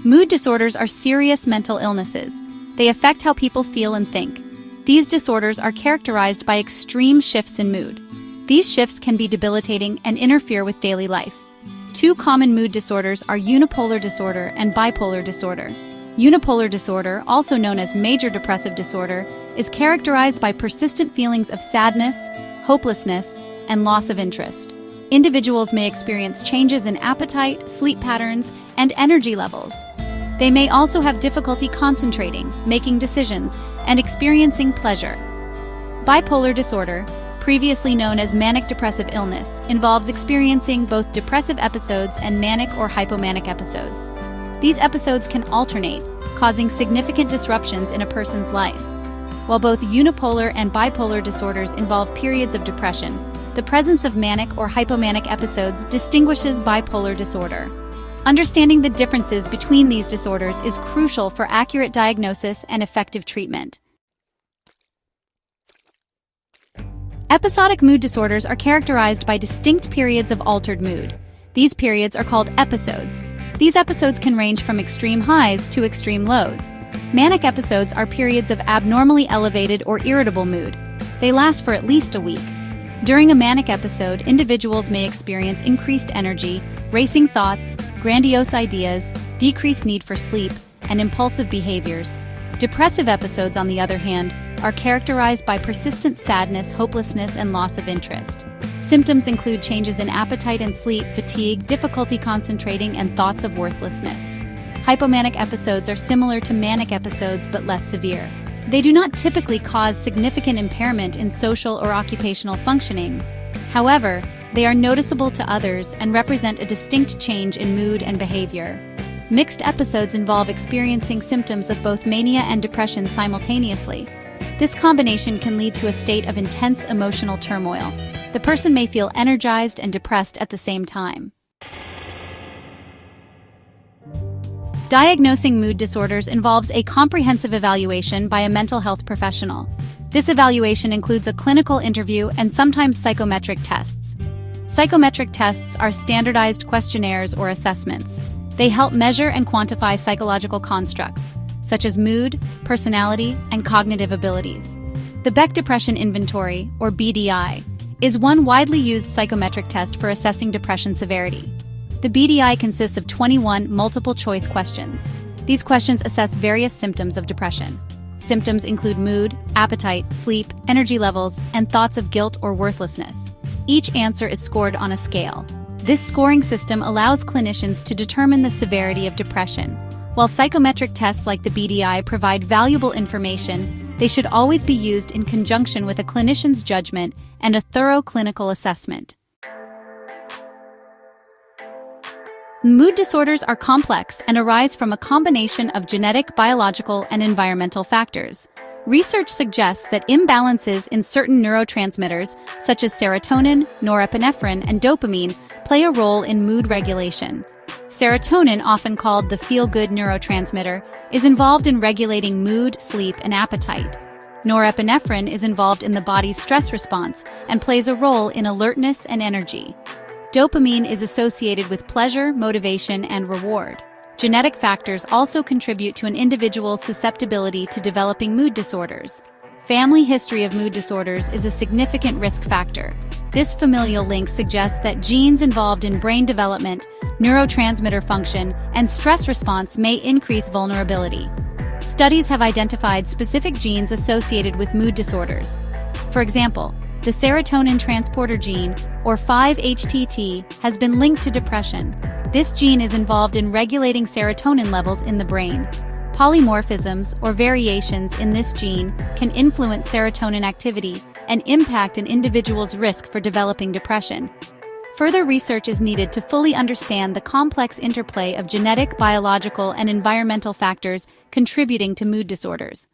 Mood disorders are serious mental illnesses. They affect how people feel and think. These disorders are characterized by extreme shifts in mood. These shifts can be debilitating and interfere with daily life. Two common mood disorders are unipolar disorder and bipolar disorder. Unipolar disorder, also known as major depressive disorder, is characterized by persistent feelings of sadness, hopelessness, and loss of interest. Individuals may experience changes in appetite, sleep patterns, and energy levels. They may also have difficulty concentrating, making decisions, and experiencing pleasure. Bipolar disorder, previously known as manic depressive illness, involves experiencing both depressive episodes and manic or hypomanic episodes. These episodes can alternate, causing significant disruptions in a person's life. While both unipolar and bipolar disorders involve periods of depression, the presence of manic or hypomanic episodes distinguishes bipolar disorder. Understanding the differences between these disorders is crucial for accurate diagnosis and effective treatment. Episodic mood disorders are characterized by distinct periods of altered mood. These periods are called episodes. These episodes can range from extreme highs to extreme lows. Manic episodes are periods of abnormally elevated or irritable mood. They last for at least a week. During a manic episode, individuals may experience increased energy, racing thoughts, grandiose ideas, decreased need for sleep, and impulsive behaviors. Depressive episodes, on the other hand, are characterized by persistent sadness, hopelessness, and loss of interest. Symptoms include changes in appetite and sleep, fatigue, difficulty concentrating, and thoughts of worthlessness. Hypomanic episodes are similar to manic episodes but less severe. They do not typically cause significant impairment in social or occupational functioning. However, they are noticeable to others and represent a distinct change in mood and behavior. Mixed episodes involve experiencing symptoms of both mania and depression simultaneously. This combination can lead to a state of intense emotional turmoil. The person may feel energized and depressed at the same time. Diagnosing mood disorders involves a comprehensive evaluation by a mental health professional. This evaluation includes a clinical interview and sometimes psychometric tests. Psychometric tests are standardized questionnaires or assessments. They help measure and quantify psychological constructs, such as mood, personality, and cognitive abilities. The Beck Depression Inventory, or BDI, is one widely used psychometric test for assessing depression severity. The BDI consists of 21 multiple-choice questions. These questions assess various symptoms of depression. Symptoms include mood, appetite, sleep, energy levels, and thoughts of guilt or worthlessness. Each answer is scored on a scale. This scoring system allows clinicians to determine the severity of depression. While psychometric tests like the BDI provide valuable information, they should always be used in conjunction with a clinician's judgment and a thorough clinical assessment. Mood disorders are complex and arise from a combination of genetic, biological, and environmental factors. Research suggests that imbalances in certain neurotransmitters, such as serotonin, norepinephrine, and dopamine, play a role in mood regulation. Serotonin, often called the feel-good neurotransmitter, is involved in regulating mood, sleep, and appetite. Norepinephrine is involved in the body's stress response and plays a role in alertness and energy. Dopamine is associated with pleasure, motivation, and reward. Genetic factors also contribute to an individual's susceptibility to developing mood disorders. Family history of mood disorders is a significant risk factor. This familial link suggests that genes involved in brain development, neurotransmitter function, and stress response may increase vulnerability. Studies have identified specific genes associated with mood disorders. For example, the serotonin transporter gene, or 5-HTT, has been linked to depression. This gene is involved in regulating serotonin levels in the brain. Polymorphisms, or variations in this gene, can influence serotonin activity and impact an individual's risk for developing depression. Further research is needed to fully understand the complex interplay of genetic, biological, and environmental factors contributing to mood disorders.